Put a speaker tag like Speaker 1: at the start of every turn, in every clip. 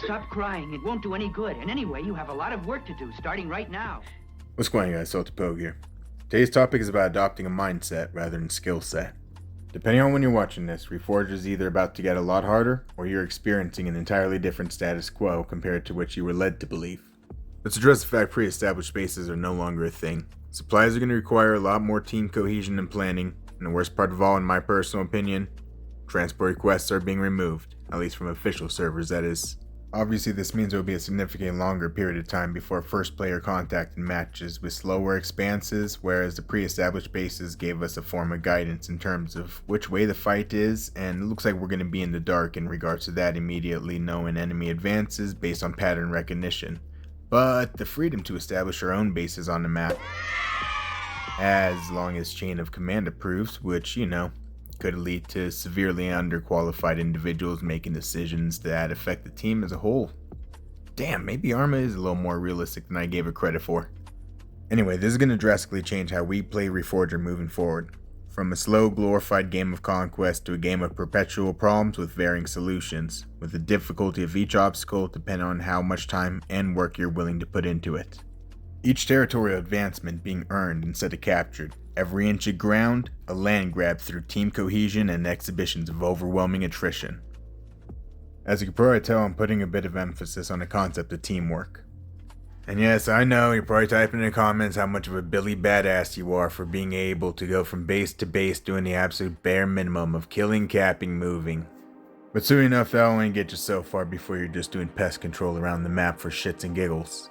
Speaker 1: Stop crying. It won't do any good. And anyway, you have a lot of work to do, starting right now.
Speaker 2: What's going on, guys? Salty Pogue here. Today's topic is about adopting a mindset rather than skill set. Depending on when you're watching this, Reforger is either about to get a lot harder, or you're experiencing an entirely different status quo compared to what you were led to believe. Let's address the fact pre-established bases are no longer a thing. Supplies are going to require a lot more team cohesion and planning, and the worst part of all, in my personal opinion, transport requests are being removed, at least from official servers, that is. Obviously, this means there will be a significantly longer period of time before first player contact in matches with slower expanses, whereas the pre-established bases gave us a form of guidance in terms of which way the fight is, and it looks like we're going to be in the dark in regards to that, immediately knowing enemy advances based on pattern recognition. But the freedom to establish our own bases on the map, as long as chain of command approves, which, could lead to severely underqualified individuals making decisions that affect the team as a whole. Damn, maybe Arma is a little more realistic than I gave it credit for. Anyway, this is going to drastically change how we play Reforger moving forward. From a slow, glorified game of conquest to a game of perpetual problems with varying solutions, with the difficulty of each obstacle depending on how much time and work you're willing to put into it. Each territorial advancement being earned instead of captured. Every inch of ground, a land grab through team cohesion and exhibitions of overwhelming attrition. As you can probably tell, I'm putting a bit of emphasis on the concept of teamwork. And yes, I know, you're probably typing in the comments how much of a Billy badass you are for being able to go from base to base doing the absolute bare minimum of killing, capping, moving. But soon enough, that'll only get you so far before you're just doing pest control around the map for shits and giggles.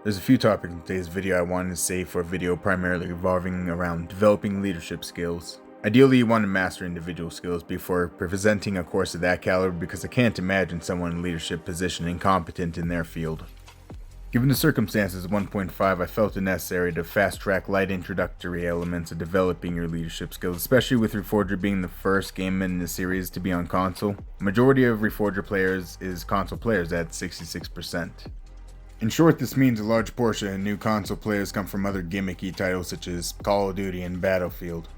Speaker 2: There's a few topics in today's video I wanted to save for a video primarily revolving around developing leadership skills. Ideally, you want to master individual skills before presenting a course of that caliber, because I can't imagine someone in a leadership position incompetent in their field. Given the circumstances of 1.5, I felt it necessary to fast-track light introductory elements of developing your leadership skills, especially with Reforger being the first game in the series to be on console. The majority of Reforger players is console players at 66%. In short, this means a large portion of new console players come from other gimmicky titles such as Call of Duty and Battlefield.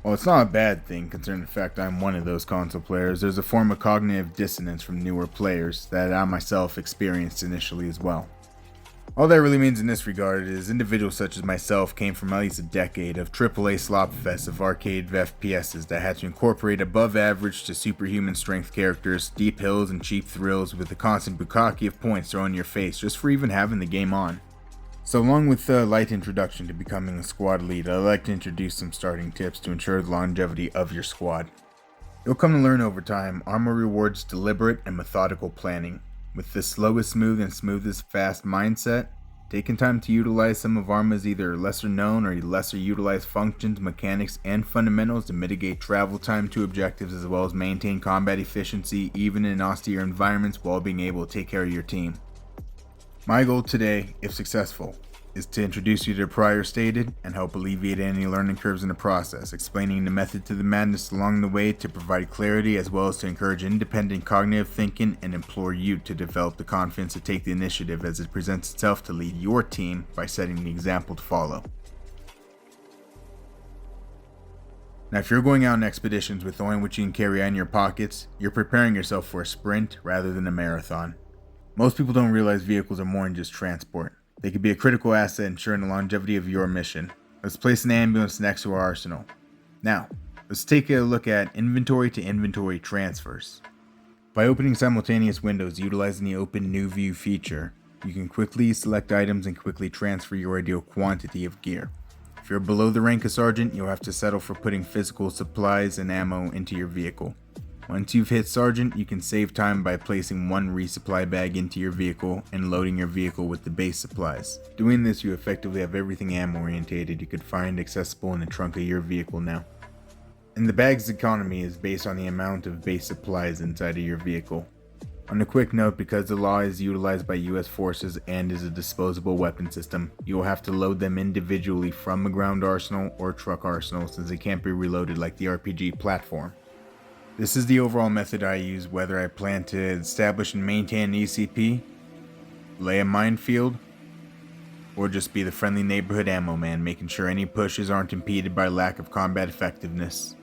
Speaker 2: While it's not a bad thing, considering the fact I'm one of those console players, there's a form of cognitive dissonance from newer players that I myself experienced initially as well. All that really means in this regard is individuals such as myself came from at least a decade of AAA slopfests of arcade FPSs that had to incorporate above average to superhuman strength characters, deep hills and cheap thrills with a constant bukkake of points thrown in your face just for even having the game on. So along with the light introduction to becoming a squad lead, I'd like to introduce some starting tips to ensure the longevity of your squad. You'll come to learn over time, Arma rewards deliberate and methodical planning. With the slow is smooth and smooth is fast mindset, taking time to utilize some of Arma's either lesser known or lesser utilized functions, mechanics, and fundamentals to mitigate travel time to objectives as well as maintain combat efficiency even in austere environments while being able to take care of your team. My goal today, if successful, is to introduce you to the prior stated and help alleviate any learning curves in the process, explaining the method to the madness along the way to provide clarity as well as to encourage independent cognitive thinking and implore you to develop the confidence to take the initiative as it presents itself to lead your team by setting the example to follow. Now, if you're going out on expeditions with only what you can carry on your pockets, you're preparing yourself for a sprint rather than a marathon. Most people don't realize vehicles are more than just transport. They could be a critical asset ensuring the longevity of your mission. Let's place an ambulance next to our arsenal. Now, let's take a look at inventory to inventory transfers. By opening simultaneous windows utilizing the Open New View feature, you can quickly select items and quickly transfer your ideal quantity of gear. If you're below the rank of sergeant, you'll have to settle for putting physical supplies and ammo into your vehicle. Once you've hit sergeant, you can save time by placing one resupply bag into your vehicle and loading your vehicle with the base supplies. Doing this, you effectively have everything ammo orientated you could find accessible in the trunk of your vehicle now. And the bag's economy is based on the amount of base supplies inside of your vehicle. On a quick note, because the law is utilized by US forces and is a disposable weapon system, you will have to load them individually from a ground arsenal or truck arsenal since they can't be reloaded like the RPG platform. This is the overall method I use whether I plan to establish and maintain an ECP, lay a minefield, or just be the friendly neighborhood ammo man making sure any pushes aren't impeded by lack of combat effectiveness.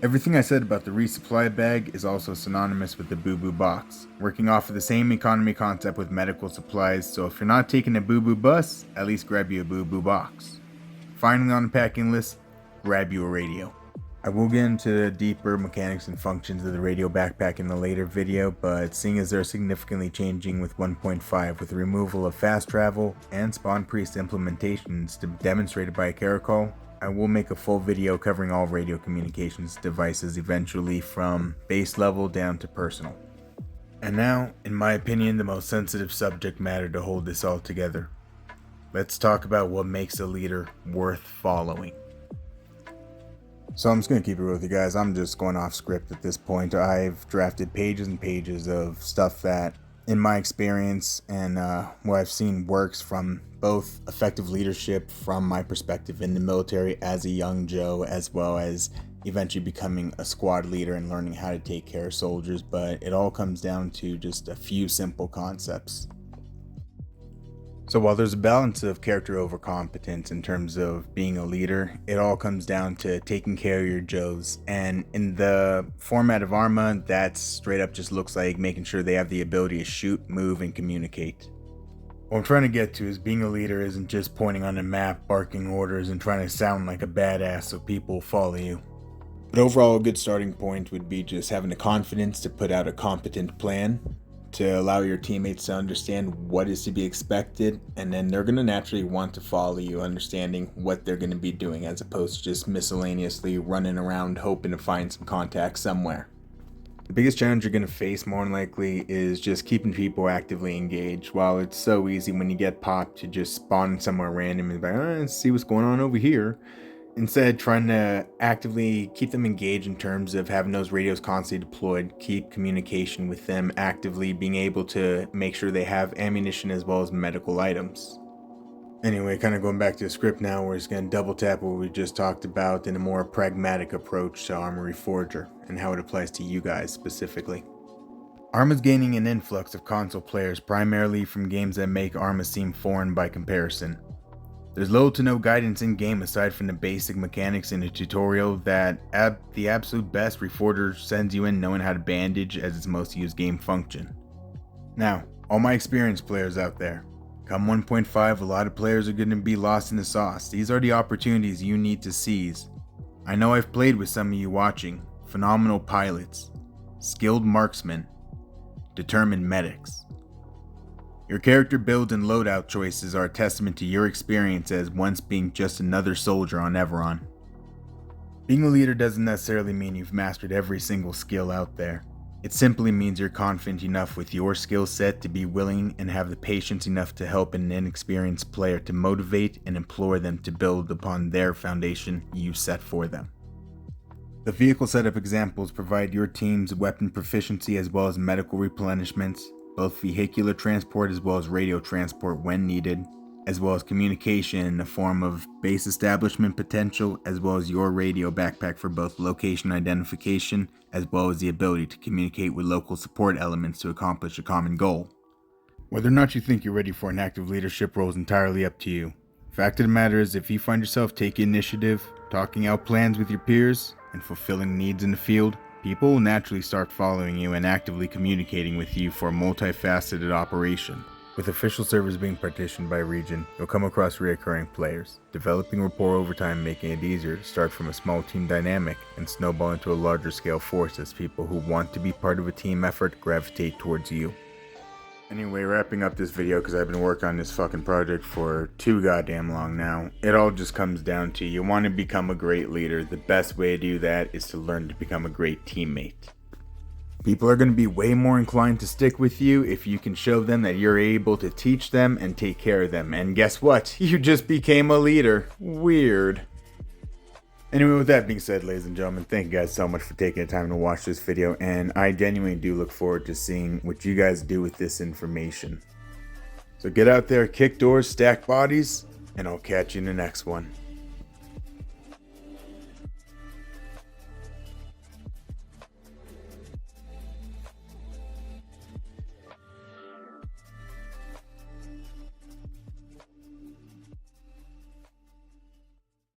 Speaker 2: Everything I said about the resupply bag is also synonymous with the boo-boo box, working off of the same economy concept with medical supplies, so if you're not taking a boo-boo bus, at least grab you a boo-boo box. Finally on the packing list, grab you a radio. I will get into the deeper mechanics and functions of the radio backpack in a later video, but seeing as they're significantly changing with 1.5 with the removal of fast travel and spawn priest implementations demonstrated by a Caracol, I will make a full video covering all radio communications devices eventually from base level down to personal. And now, in my opinion, the most sensitive subject matter to hold this all together. Let's talk about what makes a leader worth following. So I'm just going to keep it real with you guys. I'm just going off script at this point. I've drafted pages and pages of stuff that, in my experience and what I've seen works from both effective leadership from my perspective in the military as a young Joe, as well as eventually becoming a squad leader and learning how to take care of soldiers. But it all comes down to just a few simple concepts. So while there's a balance of character over competence in terms of being a leader, it all comes down to taking care of your Joes. And in the format of Arma, that straight up just looks like making sure they have the ability to shoot, move, and communicate. What I'm trying to get to is being a leader isn't just pointing on a map, barking orders, and trying to sound like a badass so people follow you. But overall, a good starting point would be just having the confidence to put out a competent plan, to allow your teammates to understand what is to be expected, and then they're going to naturally want to follow you, understanding what they're going to be doing, as opposed to just miscellaneously running around hoping to find some contact somewhere. The biggest challenge you're going to face more than likely is just keeping people actively engaged. While it's so easy when you get popped to just spawn somewhere random and be like, let's see what's going on over here. Instead, trying to actively keep them engaged in terms of having those radios constantly deployed, keep communication with them actively, being able to make sure they have ammunition as well as medical items. Anyway, kind of going back to the script now, we're just going to double tap what we just talked about in a more pragmatic approach to Arma Reforger and how it applies to you guys specifically. Arma's gaining an influx of console players primarily from games that make Arma seem foreign by comparison. There's little to no guidance in-game aside from the basic mechanics in a tutorial that, at the absolute best, Reforger sends you in knowing how to bandage as its most used game function. Now, all my experienced players out there, come 1.5, a lot of players are going to be lost in the sauce. These are the opportunities you need to seize. I know I've played with some of you watching, phenomenal pilots, skilled marksmen, determined medics. Your character builds and loadout choices are a testament to your experience as once being just another soldier on Everon. Being a leader doesn't necessarily mean you've mastered every single skill out there. It simply means you're confident enough with your skill set to be willing and have the patience enough to help an inexperienced player to motivate and implore them to build upon their foundation you set for them. The vehicle setup examples provide your team's weapon proficiency as well as medical replenishments, both vehicular transport as well as radio transport when needed, as well as communication in the form of base establishment potential, as well as your radio backpack for both location identification, as well as the ability to communicate with local support elements to accomplish a common goal. Whether or not you think you're ready for an active leadership role is entirely up to you. Fact of the matter is, if you find yourself taking initiative, talking out plans with your peers, and fulfilling needs in the field, people will naturally start following you and actively communicating with you for a multifaceted operation. With official servers being partitioned by region, you'll come across reoccurring players, developing rapport over time, making it easier to start from a small team dynamic and snowball into a larger scale force as people who want to be part of a team effort gravitate towards you. Anyway, wrapping up this video because I've been working on this fucking project for too goddamn long now. It all just comes down to you want to become a great leader. The best way to do that is to learn to become a great teammate. People are going to be way more inclined to stick with you if you can show them that you're able to teach them and take care of them. And guess what? You just became a leader. Weird. Anyway, with that being said, ladies and gentlemen, thank you guys so much for taking the time to watch this video, and I genuinely do look forward to seeing what you guys do with this information. So get out there, kick doors, stack bodies, and I'll catch you in the next one.